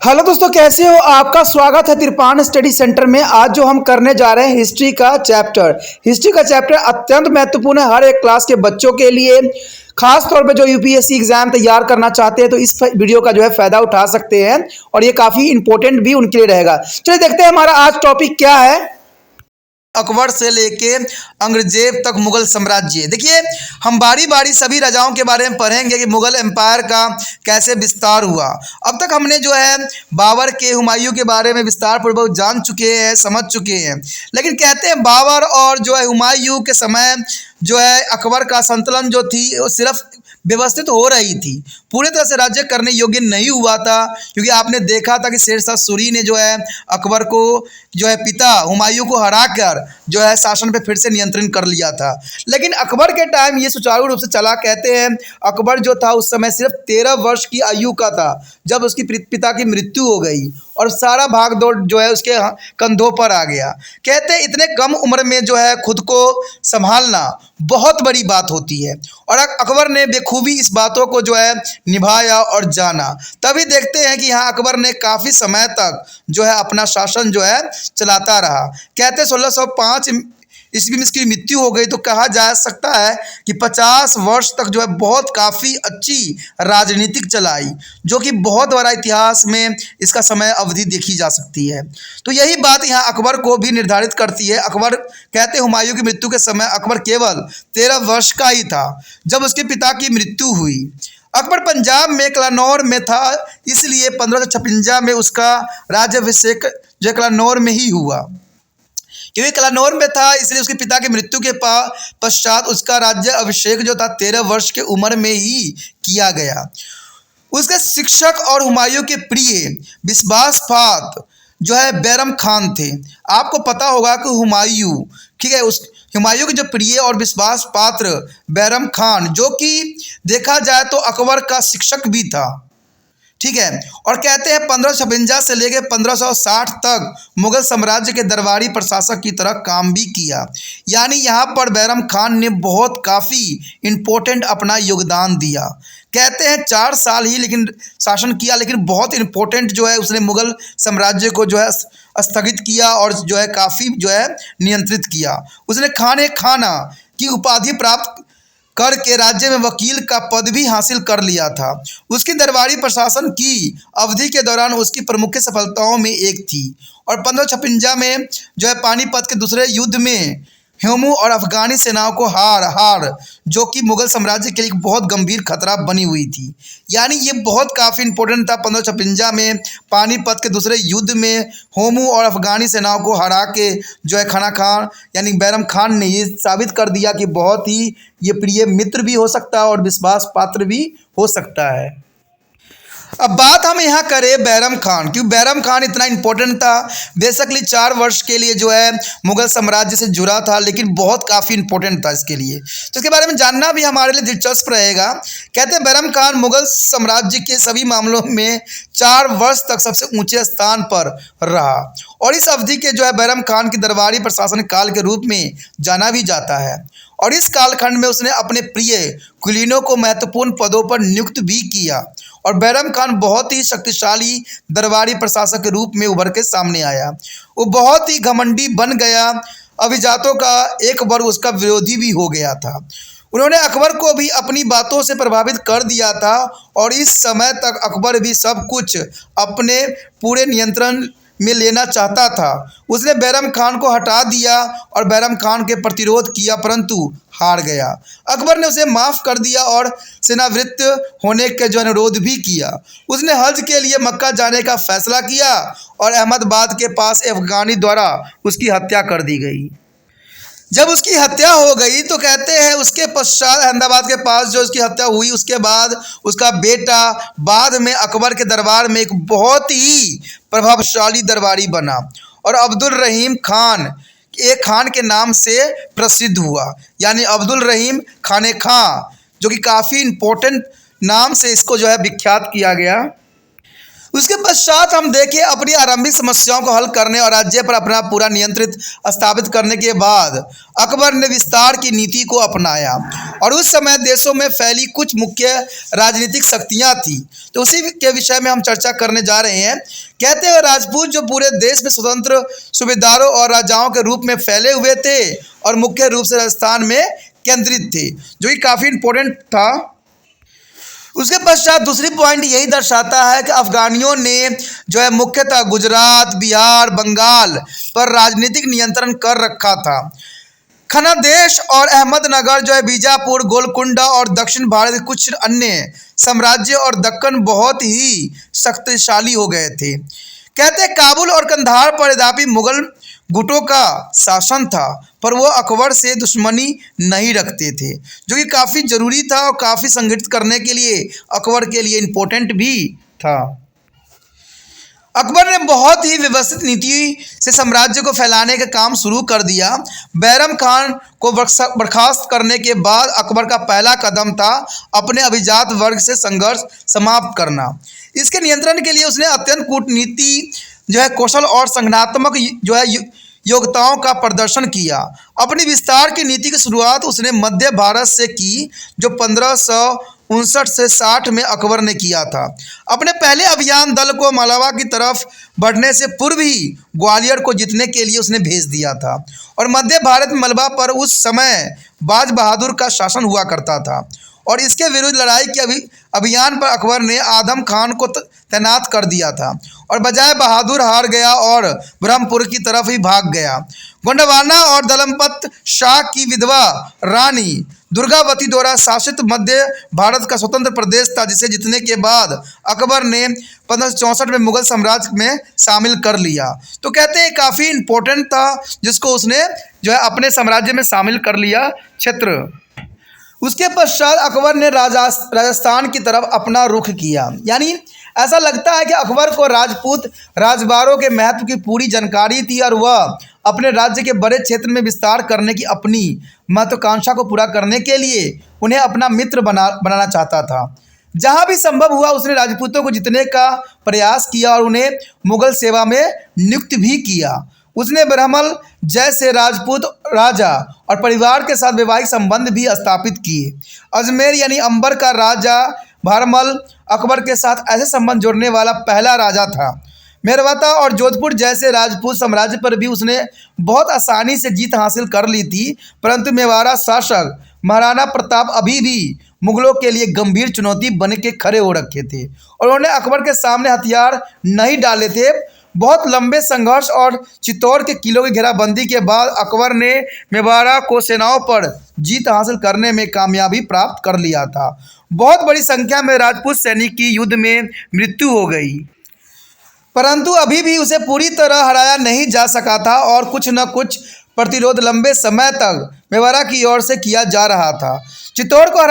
Hello दोस्तों, कैसे हो? आपका स्वागत है तिरपान स्टडी सेंटर में। आज जो हम करने जा रहे हैं हिस्ट्री का चैप्टर अत्यंत महत्वपूर्ण है हर एक क्लास के बच्चों के लिए। खास तौर पे जो यूपीएससी एग्जाम तैयार करना चाहते हैं तो इस वीडियो का जो है फायदा उठा सकते हैं और ये काफी इंपॉर्टेंट भी उनके लिए रहेगा। चलिए देखते हैं हमारा आज टॉपिक क्या है। अकबर से लेके औरंगजेब तक मुगल साम्राज्य। देखिए, हम बारी बारी सभी राजाओं के बारे में पढ़ेंगे कि मुगल एम्पायर का कैसे विस्तार हुआ। अब तक हमने जो है बाबर के, हुमायूं के बारे में विस्तार पूर्वक जान चुके हैं, समझ चुके हैं। लेकिन कहते हैं बाबर और जो है हुमायूं के समय जो है अकबर का संतुलन जो थी वो सिर्फ व्यवस्थित हो रही थी, पूरे तरह से राज्य करने योग्य नहीं हुआ था। क्योंकि आपने देखा था कि शेरशाह सूरी ने जो है अकबर को जो है पिता हुमायूं को हराकर जो है शासन पे फिर से नियंत्रण कर लिया था। लेकिन अकबर के टाइम ये सुचारू रूप से चला। कहते हैं अकबर जो था उस समय सिर्फ 13 वर्ष की आयु का था जब उसकी पिता की मृत्यु हो गई और सारा भागदौड़ जो है उसके कंधों पर आ गया। कहते हैं इतने कम उम्र में जो है खुद को संभालना बहुत बड़ी बात होती है और अकबर ने बेखूबी इस बातों को जो है निभाया और जाना। तभी देखते हैं कि यहाँ अकबर ने काफ़ी समय तक जो है अपना शासन जो है चलाता रहा। कहते हैं 1605 ईस्वी में इसकी मृत्यु हो गई तो कहा जा सकता है कि 50 वर्ष तक जो है बहुत काफ़ी अच्छी राजनीतिक चलाई, जो कि बहुत बड़ा इतिहास में इसका समय अवधि देखी जा सकती है। तो यही बात यहाँ अकबर को भी निर्धारित करती है। अकबर कहते हैं हुमायूं की मृत्यु के समय अकबर केवल 13 वर्ष का ही था जब उसके पिता की मृत्यु हुई। अकबर पंजाब में कलानौर में था, इसलिए 1556 में उसका राज्याभिषेक जो कलानौर में ही हुआ। क्योंकि कलानौर में था इसलिए उसके पिता की मृत्यु के पश्चात उसका राज्य अभिषेक जो था 13 वर्ष की उम्र में ही किया गया। उसके शिक्षक और हुमायूं के प्रिय विश्वासपात जो है बैरम खान थे। आपको पता होगा कि हुमायूं, ठीक है, उस हुमायूं के जो प्रिय और विश्वास पात्र बैरम खान, जो कि देखा जाए तो अकबर का शिक्षक भी था, ठीक है। और कहते हैं 1556 से लेकर 1560 तक मुगल साम्राज्य के दरबारी प्रशासक की तरह काम भी किया। यानी यहाँ पर बैरम खान ने बहुत काफ़ी इम्पोर्टेंट अपना योगदान दिया। कहते हैं 4 साल ही लेकिन शासन किया, लेकिन बहुत इम्पोर्टेंट जो है उसने मुगल साम्राज्य को जो है स्थगित किया और जो है काफ़ी जो है नियंत्रित किया। उसने खाने खाना की उपाधि प्राप्त करके राज्य में वकील का पद भी हासिल कर लिया था। उसकी दरबारी प्रशासन की अवधि के दौरान उसकी प्रमुख सफलताओं में एक थी। और 1556 में जो है पानीपत के दूसरे युद्ध में हुमायूं और अफगानी सेनाओं को हार जो कि मुगल साम्राज्य के लिए बहुत गंभीर खतरा बनी हुई थी। यानी ये बहुत काफ़ी इंपॉर्टेंट था। 1556 में पानीपत के दूसरे युद्ध में हुमायूं और अफगानी सेनाओं को हरा के जो है खाना खान यानी बैरम खान ने ये साबित कर दिया कि बहुत ही ये प्रिय मित्र भी हो सकता है और विश्वास पात्र भी हो सकता है। अब बात हम यहाँ करें बैरम खान, क्योंकि बैरम खान इतना इंपॉर्टेंट था। बेसिकली 4 वर्ष के लिए जो है मुगल साम्राज्य से जुड़ा था, लेकिन बहुत काफ़ी इंपॉर्टेंट था इसके लिए। तो इसके बारे में जानना भी हमारे लिए दिलचस्प रहेगा। कहते हैं बैरम खान मुगल साम्राज्य के सभी मामलों में 4 वर्ष तक सबसे ऊंचे स्थान पर रहा और इस अवधि के जो है बैरम खान की दरबारी प्रशासन काल के रूप में जाना भी जाता है। और इस कालखंड में उसने अपने प्रिय कुलीनों को महत्वपूर्ण पदों पर नियुक्त भी किया और बैरम खान बहुत ही शक्तिशाली दरबारी प्रशासक के रूप में उभर के सामने आया। वो बहुत ही घमंडी बन गया, अभिजातों का एक वर्ग उसका विरोधी भी हो गया था। उन्होंने अकबर को भी अपनी बातों से प्रभावित कर दिया था और इस समय तक अकबर भी सब कुछ अपने पूरे नियंत्रण में लेना चाहता था। उसने बैरम खान को हटा दिया और बैरम खान के प्रतिरोध किया, परंतु हार गया। अकबर ने उसे माफ़ कर दिया और सेनावृत्त होने के जो अनुरोध भी किया। उसने हज के लिए मक्का जाने का फैसला किया और अहमदाबाद के पास अफगानी द्वारा उसकी हत्या कर दी गई। जब उसकी हत्या हो गई तो कहते हैं उसके पश्चात अहमदाबाद के पास जो उसकी हत्या हुई उसके बाद उसका बेटा बाद में अकबर के दरबार में एक बहुत ही प्रभावशाली दरबारी बना और अब्दुल रहीम खान एक खान के नाम से प्रसिद्ध हुआ। यानी अब्दुल रहीम खाने खां, जो कि काफ़ी इम्पोर्टेंट नाम से इसको जो है विख्यात किया गया। उसके पश्चात हम देखें अपनी आरंभिक समस्याओं को हल करने और राज्य पर अपना पूरा नियंत्रित स्थापित करने के बाद अकबर ने विस्तार की नीति को अपनाया और उस समय देशों में फैली कुछ मुख्य राजनीतिक शक्तियां थी। तो उसी के विषय में हम चर्चा करने जा रहे हैं। कहते हैं राजपूत जो पूरे देश में स्वतंत्र सूबेदारों और राजाओं के रूप में फैले हुए थे और मुख्य रूप से राजस्थान में केंद्रित थे, जो कि काफ़ी इंपॉर्टेंट था। उसके पश्चात दूसरी पॉइंट यही दर्शाता है कि अफगानियों ने जो है मुख्यतः गुजरात, बिहार, बंगाल पर राजनीतिक नियंत्रण कर रखा था। खानादेश और अहमदनगर जो है बीजापुर, गोलकुंडा और दक्षिण भारत के कुछ अन्य साम्राज्य और दक्कन बहुत ही शक्तिशाली हो गए थे। कहते हैं काबुल और कंधार पर यद्यपि मुगल गुटों का शासन था, पर वो अकबर से दुश्मनी नहीं रखते थे, जो कि काफ़ी ज़रूरी था और काफ़ी संगठित करने के लिए अकबर के लिए इम्पोर्टेंट भी था। अकबर ने बहुत ही व्यवस्थित नीति से साम्राज्य को फैलाने का काम शुरू कर दिया। बैरम खान को बर्खास्त करने के बाद अकबर का पहला कदम था अपने अभिजात वर्ग से संघर्ष समाप्त करना। इसके नियंत्रण के लिए उसने अत्यंत कूटनीति जो है कौशल और संगठनात्मक जो है योग्यताओं का प्रदर्शन किया। अपनी विस्तार की नीति की शुरुआत उसने मध्य भारत से की, जो 1559 से 60 में अकबर ने किया था। अपने पहले अभियान दल को मालवा की तरफ बढ़ने से पूर्व ही ग्वालियर को जीतने के लिए उसने भेज दिया था और मध्य भारत में मलबा पर उस समय बाज बहादुर का शासन हुआ करता था और इसके विरुद्ध लड़ाई के अभियान पर अकबर ने आदम खान को तैनात कर दिया था और बजाय बहादुर हार गया और ब्रह्मपुर की तरफ ही भाग गया। गोंडवाना और दलमपत शाह की विधवा रानी दुर्गावती द्वारा शासित मध्य भारत का स्वतंत्र प्रदेश था, जिसे जीतने के बाद अकबर ने 1564 में मुगल साम्राज्य में शामिल कर लिया। तो कहते हैं काफ़ी इम्पोर्टेंट था, जिसको उसने जो है अपने साम्राज्य में शामिल कर लिया क्षेत्र। उसके पश्चात अकबर ने राजस्थान की तरफ अपना रुख किया। यानी ऐसा लगता है कि अकबर को राजपूत राजबारों के महत्व की पूरी जानकारी थी और वह अपने राज्य के बड़े क्षेत्र में विस्तार करने की अपनी महत्वाकांक्षा को पूरा करने के लिए उन्हें अपना मित्र बनाना चाहता था। जहाँ भी संभव हुआ उसने राजपूतों को जीतने का प्रयास किया और उन्हें मुगल सेवा में नियुक्त भी किया। उसने ब्रह्मल जैसे राजपूत राजा और परिवार के साथ वैवाहिक संबंध भी स्थापित किए। अजमेर यानी अंबर का राजा भारमल अकबर के साथ ऐसे संबंध जोड़ने वाला पहला राजा था। मेरवता और जोधपुर जैसे राजपूत साम्राज्य पर भी उसने बहुत आसानी से जीत हासिल कर ली थी, परंतु मेवाड़ा शासक महाराणा प्रताप अभी भी मुगलों के लिए गंभीर चुनौती बन के खड़े हो रखे थे और उन्होंने अकबर के सामने हथियार नहीं डाले थे। बहुत लंबे संघर्ष और चित्तौड़ के किलों की घेराबंदी के बाद अकबर ने मेवाड़ा को सेनाओं पर जीत हासिल करने में कामयाबी प्राप्त कर लिया था। बहुत बड़ी संख्या में राजपूत सैनिक की युद्ध में मृत्यु हो गई, परंतु अभी भी उसे पूरी तरह हराया नहीं जा सका था और कुछ न कुछ प्रतिरोध लंबे समय तक मेवाड़ा की ओर से किया जा रहा था। चित्तौड़ को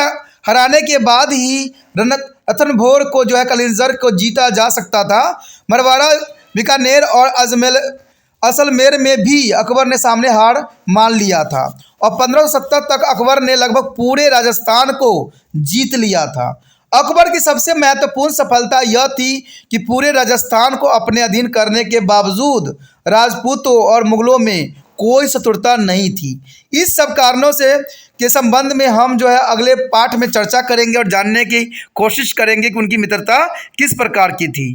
हराने के बाद ही रणथंभौर को जो है कलिंजर को जीता जा सकता था। मरवाड़ा, बीकानेर और असलमेर में भी अकबर ने सामने हार मान लिया था और 1570 तक अकबर ने लगभग पूरे राजस्थान को जीत लिया था। अकबर की सबसे महत्वपूर्ण सफलता यह थी कि पूरे राजस्थान को अपने अधीन करने के बावजूद राजपूतों और मुगलों में कोई शत्रुता नहीं थी। इस सब कारणों से के संबंध में हम जो है अगले पाठ में चर्चा करेंगे और जानने की कोशिश करेंगे कि उनकी मित्रता किस प्रकार की थी।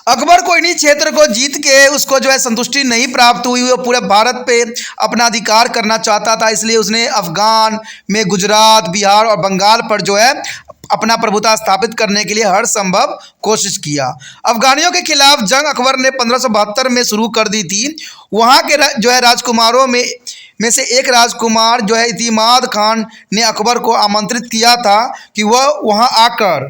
अकबर को इन्हीं क्षेत्र को जीत के उसको जो है संतुष्टि नहीं प्राप्त हुई, वो पूरे भारत पे अपना अधिकार करना चाहता था। इसलिए उसने अफगान में गुजरात, बिहार और बंगाल पर जो है अपना प्रभुता स्थापित करने के लिए हर संभव कोशिश किया। अफगानियों के खिलाफ जंग अकबर ने 1572 में शुरू कर दी थी। वहाँ के जो है राजकुमारों में से एक राजकुमार जो है इतिमाद खान ने अकबर को आमंत्रित किया था कि वह वहाँ आकर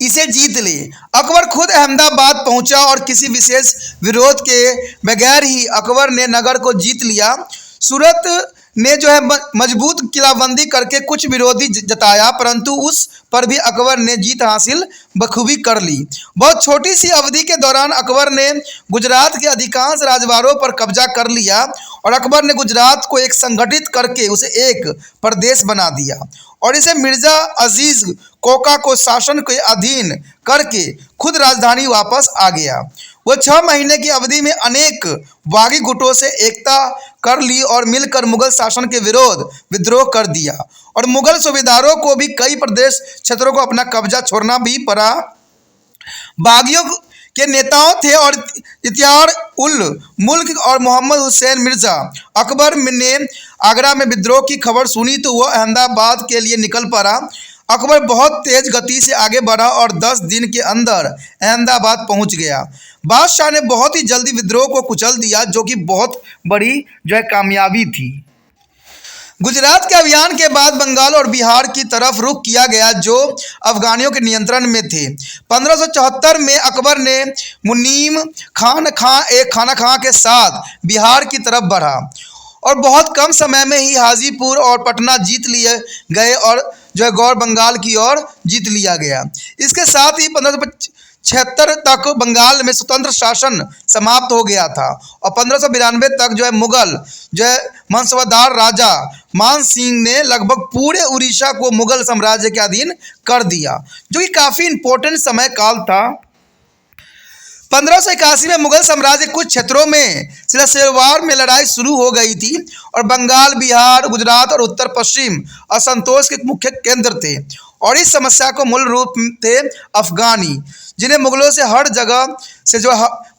इसे जीत ले। अकबर खुद अहमदाबाद पहुंचा और किसी विशेष विरोध के बगैर ही अकबर ने नगर को जीत लिया। सूरत ने जो है मजबूत किलाबंदी करके कुछ विरोधी जताया, परंतु उस पर भी अकबर ने जीत हासिल बखूबी कर ली। बहुत छोटी सी अवधि के दौरान अकबर ने गुजरात के अधिकांश राजवाड़ों पर कब्जा कर लिया और अकबर ने गुजरात को एक संगठित करके उसे एक प्रदेश बना दिया और इसे मिर्ज़ा अजीज़ कोका को शासन के अधीन करके खुद राजधानी वापस आ गया। वह 6 महीने की अवधि में अनेक बागी गुटों से एकता कर ली और मिलकर मुगल शासन के विरोध विद्रोह कर दिया और मुगल सूबेदारों को भी कई प्रदेश क्षेत्रों को अपना कब्जा छोड़ना भी पड़ा। बागियों के नेताओं थे और इख्तियार उल मुल्क और मोहम्मद हुसैन मिर्जा। अकबर ने आगरा में विद्रोह की खबर सुनी तो वह अहमदाबाद के लिए निकल पड़ा। अकबर बहुत तेज गति से आगे बढ़ा और 10 दिन के अंदर अहमदाबाद पहुंच गया। बादशाह ने बहुत ही जल्दी विद्रोह को कुचल दिया, जो कि बहुत बड़ी कामयाबी थी। गुजरात के अभियान के बाद बंगाल और बिहार की तरफ रुख किया गया, जो अफगानियों के नियंत्रण में थे। 1574 में अकबर ने मुनीम खाना खां के साथ बिहार की तरफ बढ़ा और बहुत कम समय में ही हाजीपुर और पटना जीत लिए गए और गौर बंगाल की ओर जीत लिया गया। इसके साथ ही 1576 तक बंगाल में स्वतंत्र शासन समाप्त हो गया था और 1592 तक मुगल मनसबदार राजा मान सिंह ने लगभग पूरे उड़ीसा को मुगल साम्राज्य के अधीन कर दिया, जो कि काफ़ी इम्पोर्टेंट समय काल था। 1581 में मुगल साम्राज्य कुछ क्षेत्रों में सिलसिलेवार में लड़ाई शुरू हो गई थी और बंगाल, बिहार, गुजरात और उत्तर पश्चिम असंतोष के मुख्य केंद्र थे और इस समस्या को मूल रूप थे अफगानी, जिन्हें मुगलों से हर जगह से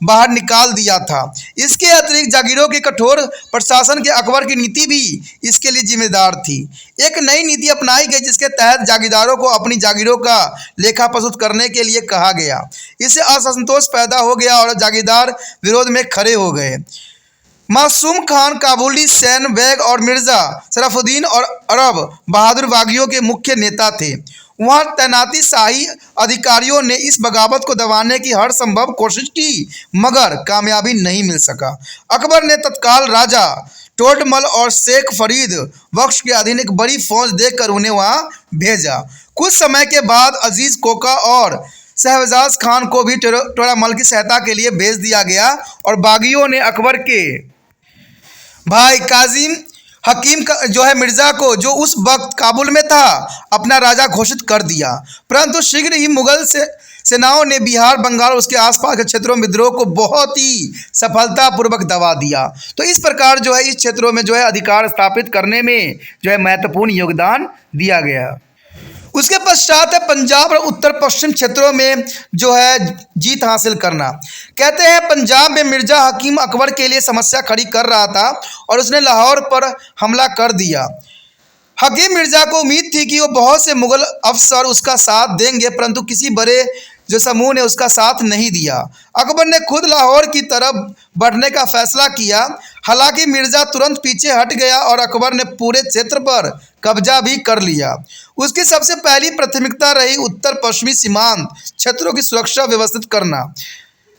बाहर निकाल दिया था। इसके अतिरिक्त जागीरों के कठोर प्रशासन के अकबर की नीति भी इसके लिए जिम्मेदार थी। एक नई नीति अपनाई गई जिसके तहत जागीरदारों को अपनी जागीरों का लेखा प्रस्तुत करने के लिए कहा गया। इससे असंतोष पैदा हो गया और जागीरदार विरोध में खड़े हो गए। मासूम खान काबुली सैन बेग और मिर्जा शरफुद्दीन और अरब बहादुर बागियों के मुख्य नेता थे। वहाँ तैनाती शाही अधिकारियों ने इस बगावत को दबाने की हर संभव कोशिश की, मगर कामयाबी नहीं मिल सका। अकबर ने तत्काल राजा टोडरमल और शेख फरीद बख्श के अधीन एक बड़ी फौज देकर उन्हें वहाँ भेजा। कुछ समय के बाद अजीज कोका और शहजाद खान को भी टोडरमल की सहायता के लिए भेज दिया गया और बागियों ने अकबर के भाई काजिम हकीम मिर्जा को, जो उस वक्त काबुल में था, अपना राजा घोषित कर दिया। परंतु शीघ्र ही मुगल सेनाओं ने बिहार, बंगाल और उसके आसपास के क्षेत्रों में विद्रोह को बहुत ही सफलतापूर्वक दबा दिया। तो इस प्रकार इस क्षेत्रों में अधिकार स्थापित करने में महत्वपूर्ण योगदान दिया गया। उसके पश्चात है पंजाब और उत्तर पश्चिम क्षेत्रों में जीत हासिल करना। कहते हैं पंजाब में मिर्जा हकीम अकबर के लिए समस्या खड़ी कर रहा था और उसने लाहौर पर हमला कर दिया। हकीम मिर्जा को उम्मीद थी कि वो बहुत से मुगल अफसर उसका साथ देंगे, परंतु किसी बड़े समूह ने उसका साथ नहीं दिया। अकबर ने खुद लाहौर की तरफ बढ़ने का फैसला किया। हालांकि मिर्जा तुरंत पीछे हट गया और अकबर ने पूरे क्षेत्र पर कब्जा भी कर लिया। उसकी सबसे पहली प्राथमिकता रही उत्तर पश्चिमी सीमांत क्षेत्रों की सुरक्षा व्यवस्थित करना।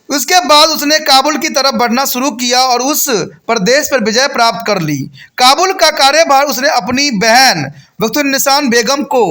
उसके बाद उसने काबुल की तरफ बढ़ना शुरू किया और उस प्रदेश पर विजय प्राप्त कर ली। काबुल का कार्यभार उसने अपनी बहन बख्तुन्निसा बेगम को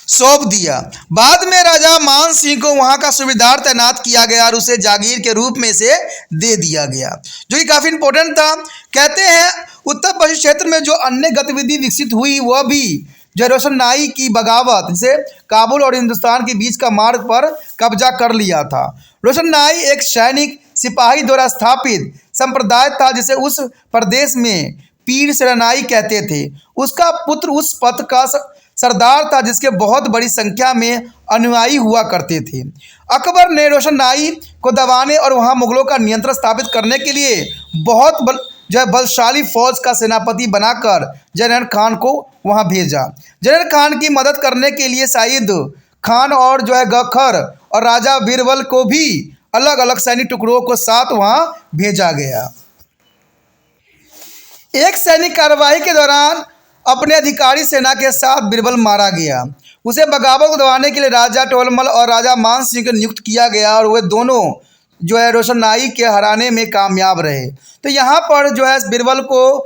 सौंप दिया। बाद में राजा मान सिंह को वहां का सूबेदार तैनात किया गया और उसे जागीर के रूप में से दे दिया गया, जो कि काफ़ी इंपॉर्टेंट था। कहते हैं उत्तर पश्चिम क्षेत्र में जो अन्य गतिविधि विकसित हुई वह भी रोशन नाई की बगावत, जिसे काबुल और हिंदुस्तान के बीच का मार्ग पर कब्जा कर लिया था। रोशन नाई एक सैनिक सिपाही द्वारा स्थापित संप्रदाय था जिसे उस प्रदेश में पीर सेनाई कहते थे। उसका पुत्र उस पथ का सरदार था जिसके बहुत बड़ी संख्या में अनुयायी हुआ करते थे। अकबर ने रोशन नाई को दबाने और वहां मुगलों का नियंत्रण स्थापित करने के लिए बहुत बलशाली फौज का सेनापति बनाकर जनरल खान को वहां भेजा। जनरल खान की मदद करने के लिए सईद खान और गखर और राजा बीरबल को भी अलग अलग सैनिक टुकड़ों को साथ वहां भेजा गया। एक सैनिक कार्रवाई के दौरान अपने अधिकारी सेना के साथ बीरबल मारा गया। उसे बगावत को दबाने के लिए राजा टोडरमल और राजा मान सिंह को नियुक्त किया गया और वे दोनों रोशन नाई के हराने में कामयाब रहे। तो यहाँ पर बीरबल को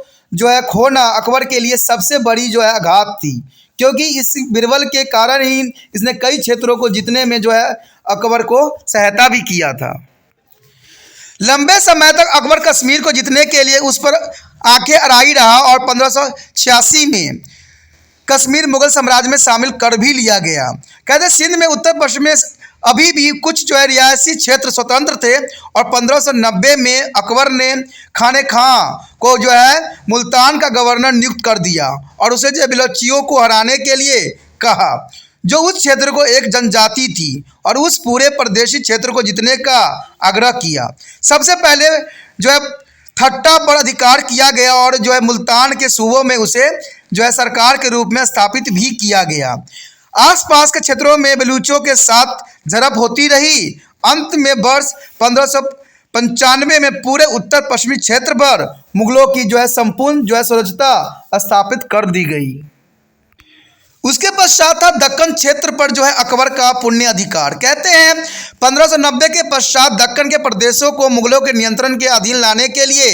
खोना अकबर के लिए सबसे बड़ी आघात थी, क्योंकि इस बीरबल के कारण ही इसने कई क्षेत्रों को जीतने में अकबर को सहायता भी किया था। लंबे समय तक अकबर कश्मीर को जीतने के लिए उस पर आंखें अड़ाई रहा और 1586 में कश्मीर मुगल साम्राज्य में शामिल कर भी लिया गया। कहते सिंध में उत्तर पश्चिम में अभी भी कुछ जो है रियासी क्षेत्र स्वतंत्र थे और 1590 में अकबर ने खाने खां को जो है मुल्तान का गवर्नर नियुक्त कर दिया और उसे जो बलोचियों को हराने के लिए कहा, जो उस क्षेत्र को एक जनजाति थी, और उस पूरे प्रदेशी क्षेत्र को जीतने का आग्रह किया। सबसे पहले जो है ठट्टा पर अधिकार किया गया और जो है मुल्तान के सूबों में उसे जो है सरकार के रूप में स्थापित भी किया गया। आसपास के क्षेत्रों में बलूचों के साथ झड़प होती रही। अंत में वर्ष 1595 में पूरे उत्तर पश्चिमी क्षेत्र पर मुगलों की जो है संपूर्ण जो है स्वराज्यता स्थापित कर दी गई। उसके पश्चात था दक्कन क्षेत्र पर जो है अकबर का पुण्य अधिकार। कहते हैं 1590 के पश्चात दक्कन के प्रदेशों को मुगलों के नियंत्रण के अधीन लाने के लिए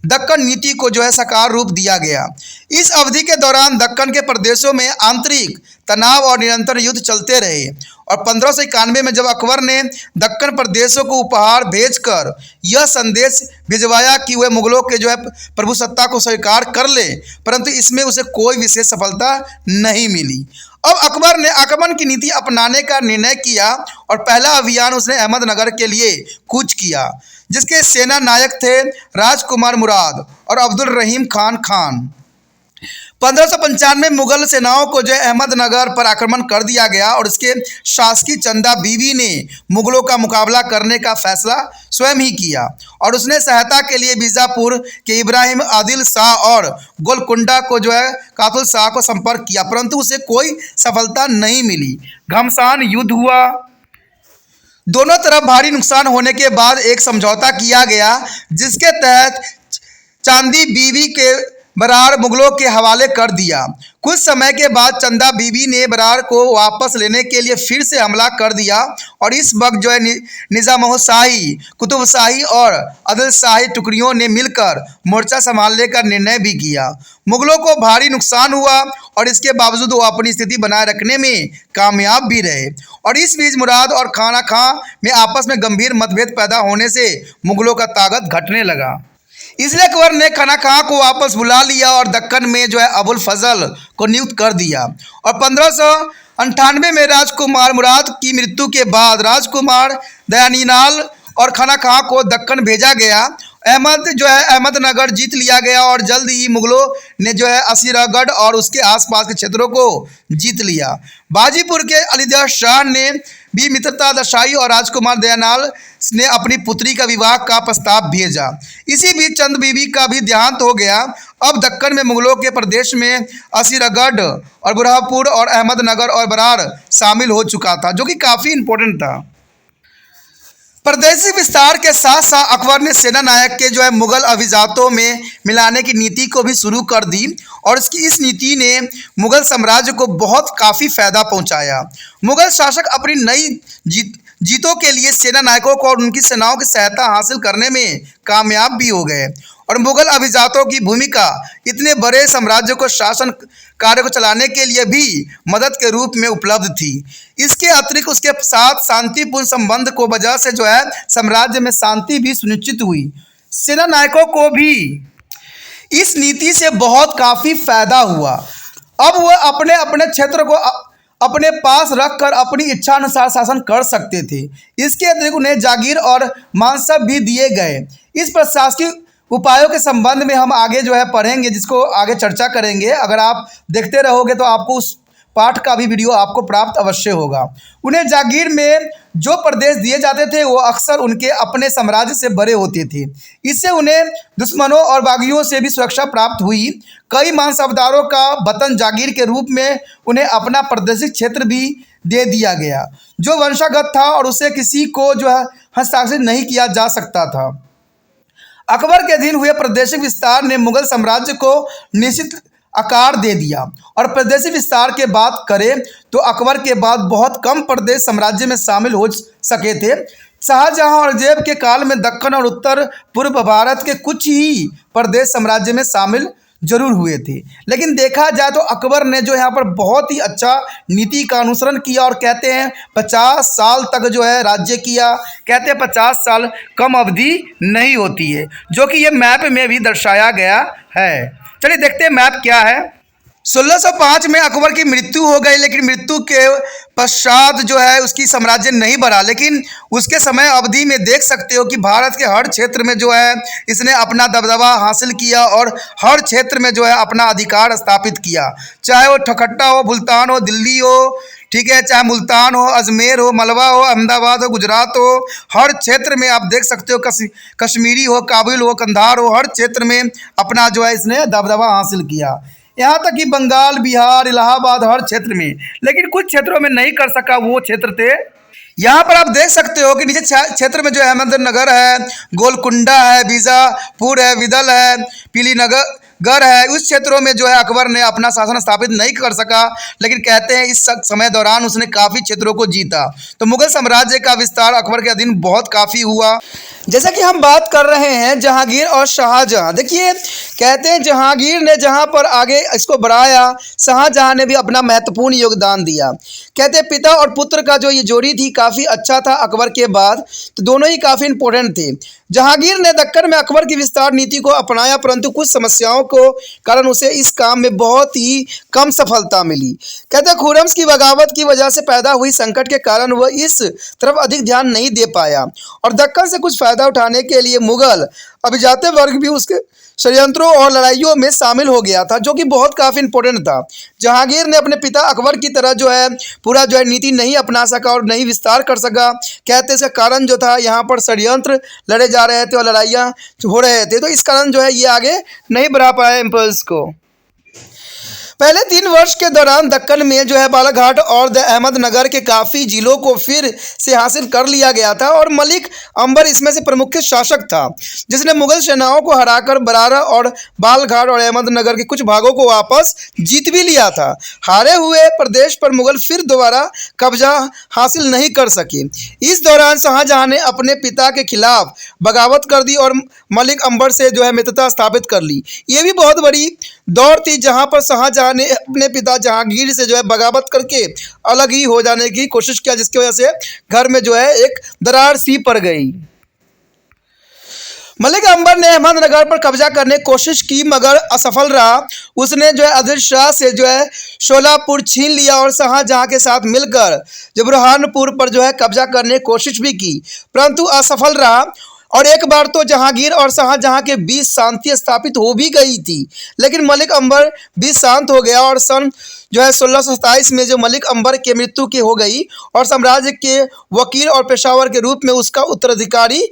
दक्कन नीति को जो है साकार रूप दिया गया। इस अवधि के दौरान दक्कन के प्रदेशों में आंतरिक तनाव और निरंतर युद्ध चलते रहे और 1591 में जब अकबर ने दक्कन प्रदेशों को उपहार भेजकर यह संदेश भिजवाया कि वह मुगलों के जो है प्रभुसत्ता को स्वीकार कर ले, परंतु इसमें उसे कोई विशेष सफलता नहीं मिली। अब अकबर ने आक्रमण की नीति अपनाने का निर्णय किया और पहला अभियान उसने अहमदनगर के लिए कूच किया, जिसके सेना नायक थे राजकुमार मुराद और अब्दुल रहीम खान। 1595 में मुगल सेनाओं को जो है अहमदनगर पर आक्रमण कर दिया गया और उसके शासकी चंदा बीवी ने मुगलों का मुकाबला करने का फैसला स्वयं ही किया और उसने सहायता के लिए बीजापुर के इब्राहिम आदिल शाह और गोलकुंडा को जो है कातुल शाह को संपर्क किया, परंतु उसे कोई सफलता नहीं मिली। घमासान युद्ध हुआ। दोनों तरफ भारी नुकसान होने के बाद एक समझौता किया गया, जिसके तहत चांदी बीवी के बरार मुगलों के हवाले कर दिया। कुछ समय के बाद चंदा बीबी ने बरार को वापस लेने के लिए फिर से हमला कर दिया और इस वक्त जो है निज़ामशाही, कुतुब शाही और आदिल शाही टुकड़ियों ने मिलकर मोर्चा संभालने का निर्णय भी किया। मुगलों को भारी नुकसान हुआ और इसके बावजूद वो अपनी स्थिति बनाए रखने में कामयाब भी रहे और इस बीच मुराद और खाना खां में आपस में गंभीर मतभेद पैदा होने से मुगलों का ताकत घटने लगा। इसलिए अकबर ने खाना खां को वापस बुला लिया और दक्कन में जो है अबुल फजल को नियुक्त कर दिया और 1598 में राजकुमार मुराद की मृत्यु के बाद राजकुमार दयानीलाल और खाना खां को दक्कन भेजा गया। अहमदनगर जीत लिया गया और जल्द ही मुगलों ने जो है असीरागढ़ और उसके आसपास के क्षेत्रों को जीत लिया। बाजीपुर के अलीदह शाह ने भी मित्रता दर्शाई और राजकुमार दयानाल ने अपनी पुत्री का विवाह का प्रस्ताव भेजा। इसी बीच चंद बीबी का भी देहांत हो गया। अब दक्कन में मुगलों के प्रदेश में असीरागढ़ और बुरहानपुर और अहमदनगर और बरार शामिल हो चुका था, जो कि काफ़ी इम्पोर्टेंट था। प्रदेशी विस्तार के साथ साथ अकबर ने सेना नायक के जो है मुगल अभिजातों में मिलाने की नीति को भी शुरू कर दी और इस नीति ने मुगल साम्राज्य को बहुत काफ़ी फायदा पहुंचाया। मुगल शासक अपनी नई जीतों के लिए सेना नायकों को और उनकी सेनाओं की सहायता हासिल करने में कामयाब भी हो गए और मुगल अभिजातों की भूमिका इतने बड़े साम्राज्य को शासन कार्य को चलाने के लिए भी मदद के रूप में उपलब्ध थी। इसके अतिरिक्त उसके साथ शांतिपूर्ण संबंध को वजह से जो है साम्राज्य में शांति भी सुनिश्चित हुई। सेना नायकों को भी इस नीति से बहुत काफ़ी फायदा हुआ। अब वह अपने अपने क्षेत्र को अपने पास रखकर अपनी इच्छा अनुसार शासन कर सकते थे। इसके अतिरिक्त उन्हें जागीर और मानसब भी दिए गए। इस प्रशासकीय उपायों के संबंध में हम आगे जो है पढ़ेंगे, जिसको आगे चर्चा करेंगे। अगर आप देखते रहोगे तो आपको उस पाठ का भी वीडियो आपको प्राप्त अवश्य होगा। उन्हें जागीर में जो प्रदेश दिए जाते थे वो अक्सर उनके अपने साम्राज्य से बड़े होते थे। इससे उन्हें दुश्मनों और बागियों से भी सुरक्षा प्राप्त हुई। कई मानसबदारों का वतन जागीर के रूप में उन्हें अपना प्रादेशिक क्षेत्र भी दे दिया गया, जो वंशागत था और उसे किसी को जो है हस्ताक्षरित नहीं किया जा सकता था। अकबर के अधीन हुए प्रादेशिक विस्तार ने मुगल साम्राज्य को निश्चित आकार दे दिया और प्रादेशिक विस्तार के बात करें तो अकबर के बाद बहुत कम प्रदेश साम्राज्य में शामिल हो सके थे। शाहजहां और औरंगजेब के काल में दक्कन और उत्तर पूर्व भारत के कुछ ही प्रदेश साम्राज्य में शामिल जरूर हुए थे, लेकिन देखा जाए तो अकबर ने जो यहाँ पर बहुत ही अच्छा नीति का अनुसरण किया और कहते हैं 50 साल तक जो है राज्य किया। कहते हैं 50 साल कम अवधि नहीं होती है, जो कि ये मैप में भी दर्शाया गया है। चलिए देखते हैं मैप क्या है। 1605 में अकबर की मृत्यु हो गई, लेकिन मृत्यु के पश्चात जो है उसकी साम्राज्य नहीं बढ़ा। लेकिन उसके समय अवधि में देख सकते हो कि भारत के हर क्षेत्र में जो है इसने अपना दबदबा हासिल किया और हर क्षेत्र में जो है अपना अधिकार स्थापित किया। चाहे वो ठकट्टा हो, मुल्तान हो, दिल्ली हो, ठीक है, चाहे मुल्तान हो, अजमेर हो, मलवा हो, अहमदाबाद हो, गुजरात हो, हर क्षेत्र में आप देख सकते हो, कश्मीरी हो, काबिल हो, कंधार हो, हर क्षेत्र में अपना जो है इसने दबदबा हासिल किया। यहाँ तक कि बंगाल, बिहार, इलाहाबाद, हर क्षेत्र में, लेकिन कुछ क्षेत्रों में नहीं कर सका, वो क्षेत्र थे। यहाँ पर आप देख सकते हो कि नीचे क्षेत्र में जो है अहमदनगर है, गोलकुंडा है, बीजापुर है, विदल है, पीलीनगर है, उस क्षेत्रों में जो है अकबर ने अपना शासन स्थापित नहीं कर सका, लेकिन कहते हैं इस समय दौरान उसने काफ़ी क्षेत्रों को जीता। तो मुगल साम्राज्य का विस्तार अकबर के अधीन बहुत काफ़ी हुआ। जैसा कि हम बात कर रहे हैं जहांगीर और शाहजहां, देखिए कहते हैं जहांगीर ने जहां पर आगे इसको बढ़ाया, शाहजहां ने भी अपना महत्वपूर्ण योगदान दिया। कहते हैं पिता और पुत्र का जो ये जोड़ी थी काफ़ी अच्छा था अकबर के बाद, तो दोनों ही काफ़ी इंपॉर्टेंट थे। जहांगीर ने दक्कन में अकबर की विस्तार नीति को अपनाया, परंतु कुछ समस्याओं को कारण उसे इस काम में बहुत ही कम सफलता मिली। कहते हैं खुर्रम की बगावत की वजह से पैदा हुई संकट के कारण वह इस तरफ अधिक ध्यान नहीं दे पाया और दक्कन से कुछ फायदा उठाने के लिए मुगल अभिजात वर्ग भी उसके षड्यंत्रों और लड़ाइयों में शामिल हो गया था, जो कि बहुत काफ़ी इंपॉर्टेंट था। जहांगीर ने अपने पिता अकबर की तरह जो है पूरा जो है नीति नहीं अपना सका और नहीं विस्तार कर सका। कहते इसका कारण जो था यहाँ पर षड्यंत्र लड़े जा रहे थे और लड़ाइयाँ हो रहे थे, तो इस कारण जो है ये आगे नहीं बढ़ा पाया इम्पल्स को। पहले 3 वर्ष के दौरान दक्कन में जो है बालाघाट और अहमदनगर के काफ़ी जिलों को फिर से हासिल कर लिया गया था और मलिक अंबर इसमें से प्रमुख शासक था, जिसने मुगल सेनाओं को हराकर बरारा और बालाघाट और अहमदनगर के कुछ भागों को वापस जीत भी लिया था। हारे हुए प्रदेश पर मुगल फिर दोबारा कब्जा हासिल नहीं कर सके। इस दौरान शाहजहां ने अपने पिता के खिलाफ बगावत कर दी और मलिक अंबर से जो है मित्रता स्थापित कर ली। ये भी बहुत बड़ी दौर थी जहाँ पर शाहजहां ने अपने पिता जहांगीर से जो है बगावत करके अलग ही हो जाने की कोशिश किया, जिसकी वजह से घर में जो है एक दरार सी पड़ गई। मलिक अंबर ने अहमदनगर पर कब्जा करने की कोशिश की मगर असफल रहा। उसने जो है आदिल शाह से जो है शोलापुर छीन लिया और शाहजहां के साथ मिलकर बुरहानपुर पर जो है कब्जा करने की कोशिश भी की, परंतु असफल रहा। और एक बार तो जहांगीर और शाहजहां के बीच शांति स्थापित हो भी गई थी, लेकिन मलिक अंबर भी शांत हो गया और सन जो है 1627 में जो मलिक अंबर के मृत्यु की हो गई और साम्राज्य के वकील और पेशावर के रूप में उसका उत्तराधिकारी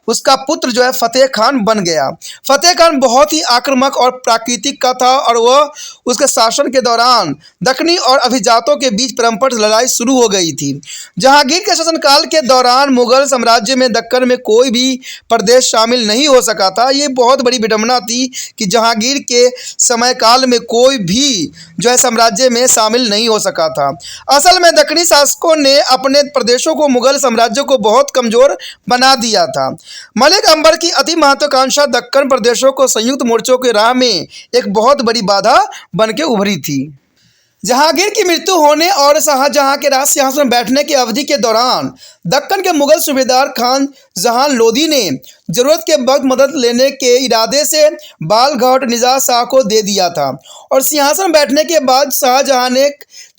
उसका पुत्र जो है फतेह खान बन गया। फतेह खान बहुत ही आक्रामक और प्राकृतिक का था और वह उसके शासन के दौरान दक्कनी और अभिजातों के बीच परंपरा लड़ाई शुरू हो गई थी। जहांगीर के शासनकाल के दौरान मुगल साम्राज्य में दक्कन में कोई भी प्रदेश शामिल नहीं हो सका था। ये बहुत बड़ी विडंबना थी कि जहांगीर के समय काल में कोई भी जो है साम्राज्य में शामिल नहीं हो सका था। असल में दक्कनी शासकों ने अपने प्रदेशों को मुगल साम्राज्य को बहुत कमज़ोर बना दिया था। मलिक अंबर की अति महत्वाकांक्षा दक्कन प्रदेशों को संयुक्त मोर्चों के राह में एक बहुत बड़ी बाधा बन के उभरी थी। जहांगीर की मृत्यु होने और शाहजहां के राज सिंहासन बैठने की अवधि के दौरान दक्कन के मुगल सूबेदार खान जहान लोधी ने जरूरत के वक्त मदद लेने के इरादे से बालाघाट निजाम शाह को दे दिया था और सिंहासन बैठने के बाद शाहजहां ने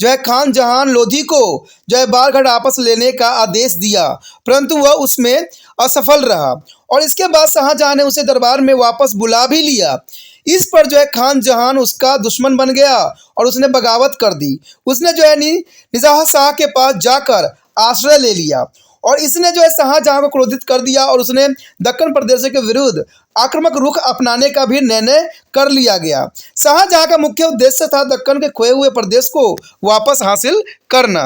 जो है खान जहान लोधी को जो है बालाघाट वापस लेने का आदेश दिया, परंतु वह उसमें असफल रहा और इसके बाद शाहजहां ने उसे दरबार में वापस बुला भी लिया। इस पर जो है खान जहान उसका दुश्मन बन गया और उसने बगावत कर दी। उसने जो है निजाम शाह के पास जाकर आश्रय ले लिया और इसने जो है शाहजहां को क्रोधित कर दिया और उसने दक्कन प्रदेश के विरुद्ध आक्रामक रुख अपनाने का भी निर्णय कर लिया गया। शाहजहां का मुख्य उद्देश्य था दक्कन के खोए हुए प्रदेश को वापस हासिल करना।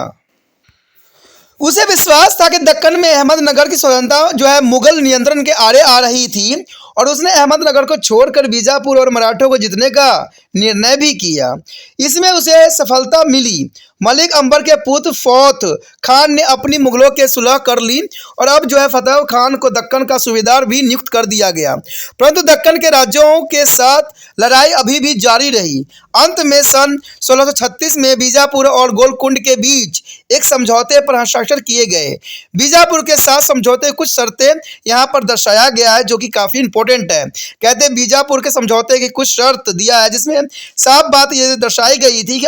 उसे विश्वास था कि दक्कन में अहमदनगर की स्वतंत्रता जो है मुगल नियंत्रण के आड़े आ रही थी और उसने अहमदनगर को छोड़कर बीजापुर और मराठों को जीतने का निर्णय भी किया। इसमें उसे सफलता मिली। मलिक अंबर के पुत्र फौत खान ने अपनी मुगलों के सुलह कर ली और अब जो है फतेह खान को दक्कन का सूबेदार भी नियुक्त कर दिया गया। परंतु दक्कन के राज्यों के साथ लड़ाई अभी भी जारी रही। अंत में सन 1636 में बीजापुर और गोलकुंड के बीच एक समझौते पर हस्ताक्षर किए गए। बीजापुर के साथ समझौते कुछ शर्तें यहाँ पर दर्शाया गया है जो कि काफ़ी इंपॉर्टेंट है। कहते हैं बीजापुर के समझौते की कुछ शर्त दिया है जिसमें साफ बात ये दर्शाई गई थी कि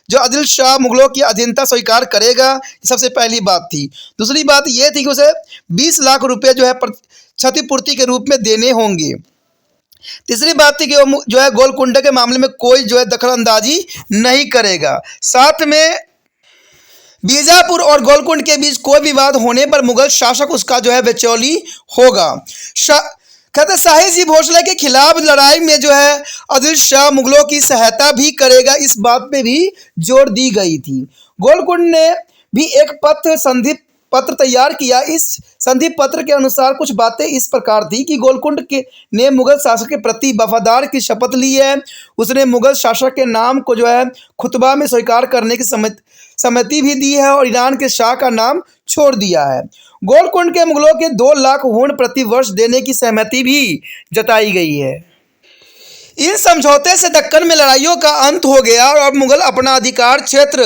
जो आदिल शाह मुगलों की अधीनता स्वीकार करेगा, सबसे पहली बात थी। दूसरी बात ये थी कि उसे 20 लाख रुपए जो है क्षतिपूर्ति के रूप में देने होंगे। तीसरी बात थी कि वो जो है गोलकुंडा के मामले में कोई जो है दखल अंदाजी नहीं करेगा। साथ में बीजापुर और गोलकुंड के बीच कोई विवाद होने पर मुगल शासक उसका जो है बिचौली होगा। कहते शाही जी भोसले के खिलाफ लड़ाई में जो है आदिल शाह मुगलों की सहायता भी करेगा, इस बात पे भी जोर दी गई थी। गोलकुंड ने भी एक संधि पत्र तैयार किया। इस संधि पत्र के अनुसार कुछ बातें इस प्रकार थी कि गोलकुंड के ने मुगल शासक के प्रति वफादार की शपथ ली है। उसने मुगल शासक के नाम को जो है खुतबा में स्वीकार करने की सम्मति भी दी है और ईरान के शाह का नाम छोड़ दिया है। गोलकुंड के मुगलों के 2 लाख हुंड प्रति वर्ष देने की सहमति भी जताई गई है। इन समझौते से दक्कन में लड़ाइयों का अंत हो गया और अब मुगल अपना अधिकार क्षेत्र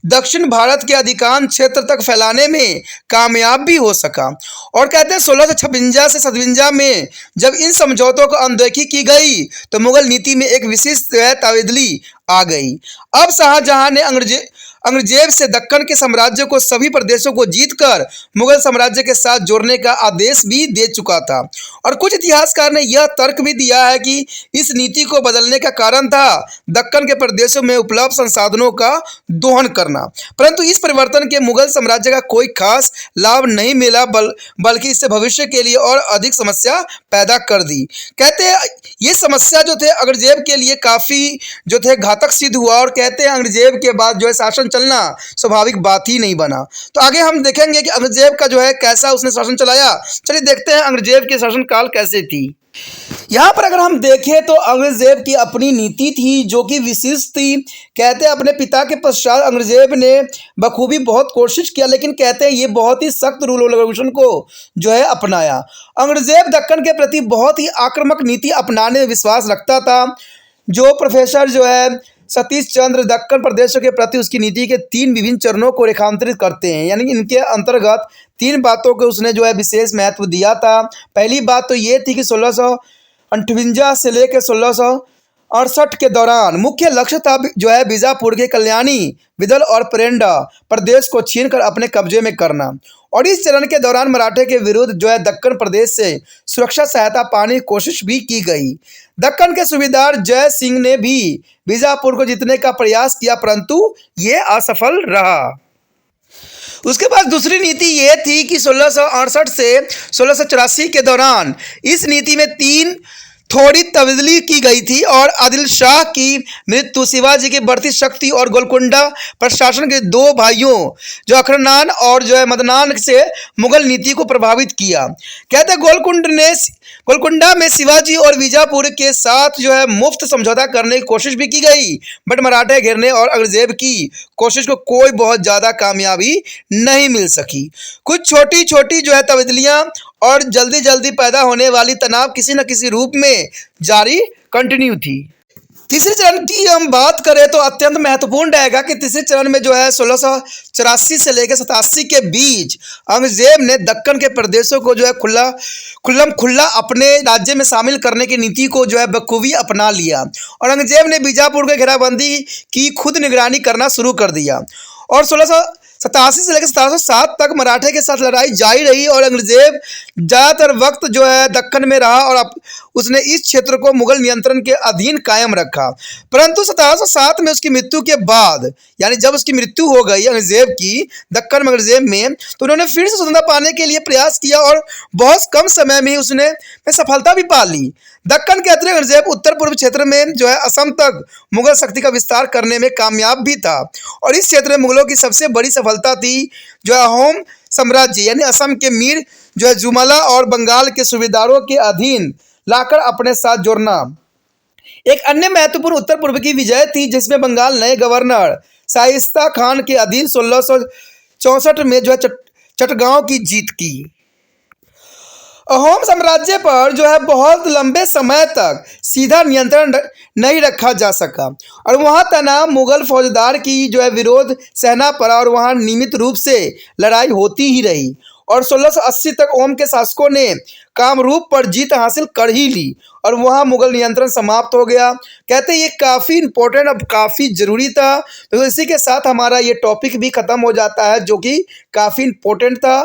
दक्षिण भारत के अधिकांश क्षेत्र तक फैलाने में कामयाब भी हो सका। और कहते हैं 1656 से 57 में जब इन समझौतों को अनदेखी की गई तो मुगल नीति में एक विशिष्ट तब्दीली आ गई। अब शाहजहां ने अंग्रेजेब से दक्कन के साम्राज्य को सभी प्रदेशों को जीतकर मुगल साम्राज्य के साथ जोड़ने का आदेश भी दे चुका था। और कुछ इतिहासकार ने यह तर्क भी दिया है कि इस नीति को बदलने का कारण था दक्कन के प्रदेशों में उपलब्ध संसाधनों का दोहन करना। परंतु इस परिवर्तन के मुगल साम्राज्य का कोई खास लाभ नहीं मिला, बल्कि इससे भविष्य के लिए और अधिक समस्या पैदा कर दी। कहते हैं ये समस्या जो थे औरंगजेब के लिए काफ़ी जो थे घातक सिद्ध हुआ और कहते हैं औरंगजेब के बाद जो है शासन चलना स्वाभाविक बात ही नहीं बना। तो आगे हम देखेंगे कि औरंगजेब का जो है कैसा उसने शासन चलाया। चलिए देखते हैं औरंगजेब के शासनकाल कैसे थी। यहाँ पर अगर हम देखें तो औरंगजेब की अपनी नीति थी जो कि विशिष्ट थी। कहते हैं अपने पिता के पश्चात औरंगजेब ने बखूबी बहुत कोशिश किया, लेकिन कहते हैं ये बहुत ही सख्त रूल और रेगुलेशन को जो है अपनाया। औरंगजेब दक्कन के प्रति बहुत ही आक्रामक नीति अपनाने में विश्वास रखता था। जो प्रोफेसर जो है सतीश चंद्र दक्कन प्रदेशों के प्रति उसकी नीति के 3 विभिन्न चरणों को रेखांतरित करते हैं, यानी इनके अंतर्गत 3 बातों को उसने जो है विशेष महत्व दिया था। पहली बात तो ये थी कि 1658 से लेकर 1668 के दौरान मुख्य लक्ष्य था जो है बीजापुर के कल्याणी, विदल और पेरेंडा प्रदेश को छीनकर अपने कब्जे में करना। और इस चरण के दौरान मराठे के विरुद्ध जो है दक्कन प्रदेश से सुरक्षा सहायता पाने की कोशिश भी की गई। दक्कन के सूबेदार जय सिंह ने भी बीजापुर को जीतने का प्रयास किया, परंतु ये असफल रहा। उसके बाद दूसरी नीति ये थी कि 1668 से 1684 के दौरान इस नीति में थोड़ी तब्दीली की गई थी और आदिल शाह की मृत्यु, शिवाजी की बढ़ती शक्ति और गोलकुंडा प्रशासन के 2 भाइयों जो अखरनान और जो है मदनान से मुगल नीति को प्रभावित किया। कहते हैं गोलकुंडा में शिवाजी और बीजापुर के साथ जो है मुफ्त समझौता करने की कोशिश भी की गई, बट मराठे घेरने और औरंगजेब की कोशिश को कोई बहुत ज़्यादा कामयाबी नहीं मिल सकी। कुछ छोटी छोटी जो है तब्दीलियाँ और जल्दी जल्दी पैदा होने वाली तनाव किसी न किसी रूप में जारी कंटिन्यू थी। तीसरे चरण की हम बात करें तो अत्यंत महत्वपूर्ण रहेगा कि तीसरे चरण में जो है 1684 से लेकर 87 के बीच औरंगजेब ने दक्कन के प्रदेशों को जो है खुल्ला अपने राज्य में शामिल करने की नीति को जो है बखूबी अपना लिया। औरंगजेब ने बीजापुर की घेराबंदी की खुद निगरानी करना शुरू कर दिया और 1687 से लेकर 1707 तक मराठे के साथ लड़ाई जारी रही और औरंगजेब ज़्यादातर वक्त जो है दक्कन में रहा और उसने इस क्षेत्र को मुगल नियंत्रण के अधीन कायम रखा। परंतु 1707 में उसकी मृत्यु के बाद, यानी जब उसकी मृत्यु हो गई औरंगजेब की दक्कन औरंगजेब में, तो उन्होंने फिर से स्वतंत्रता पाने के लिए प्रयास किया और बहुत कम समय में उसने सफलता भी पा ली। दक्कन के अतिरिक्त औरंगजेब उत्तर पूर्व क्षेत्र में जो है असम तक मुगल शक्ति का विस्तार करने में कामयाब भी था और इस क्षेत्र में मुगलों की सबसे बड़ी सफलता थी जो है अहोम साम्राज्य यानी असम के मीर जो है जुमला और बंगाल के सूबेदारों के अधीन लाकर अपने साथ जोड़ना। एक अन्य महत्वपूर्ण उत्तर पूर्व की विजय थी जिसमें बंगाल नए गवर्नर शाइस्ता खान के अधीन 1664 में जो है चटगांव की जीत की। अहोम साम्राज्य पर जो है बहुत लंबे समय तक सीधा नियंत्रण नहीं रखा जा सका और वहाँ तनाव मुगल फौजदार की जो है विरोध सहना पड़ा और वहाँ नियमित रूप से लड़ाई होती ही रही और 1680 तक ओम के शासकों ने कामरूप पर जीत हासिल कर ही ली और वहाँ मुगल नियंत्रण समाप्त हो गया। कहते हैं ये काफ़ी इंपॉर्टेंट और काफ़ी ज़रूरी था। तो इसी के साथ हमारा ये टॉपिक भी ख़त्म हो जाता है जो कि काफ़ी इंपॉर्टेंट था।